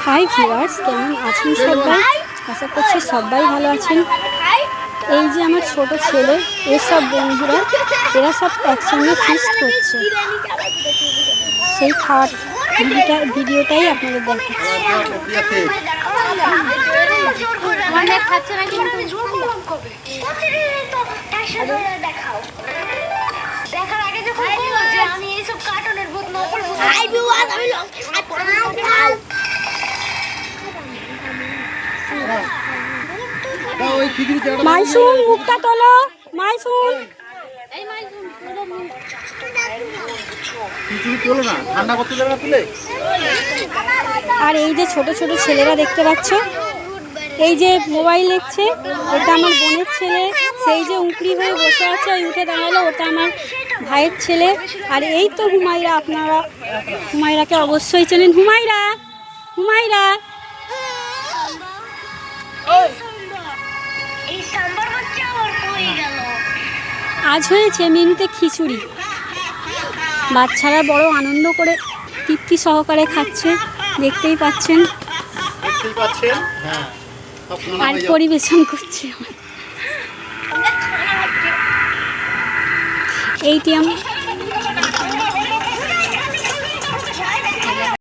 Hi viewers, কেমন আছেন সবাই? আশা করছি সবাই ভালো আছেন। এই যে আমার ছোট ছেলে, এসব বন্ধুরা এরা সব একসঙ্গে ফিস্ট করছে। সেই খাওয়ার ভিডিওটাই আপনাদের দেখাচ্ছি। মাইসুম, মুখটা তোলো। মাইসুম, আর এই যে ছোট ছোট ছেলেরা দেখতে পাচ্ছ, এই যে মোবাইল দেখছে, ওটা আমার বোনের ছেলে। সেই যে উঁকড়ি হয়ে বসে আছে, ওই উঠে দাঁড়ালো, ওটা আমার ভাইয়ের ছেলে। আর এই তো হুমায়রা, আপনারা হুমায়রাকে অবশ্যই চেনেন। হুমায়রা, হুমায়রা, আজ হয়েছে মেনুতে খিচুড়ি। বাচ্চারা বড় আনন্দ করে তৃপ্তি সহকারে খাচ্ছে, দেখতেই পাচ্ছেন। আর পরিবেশন করছে এইটি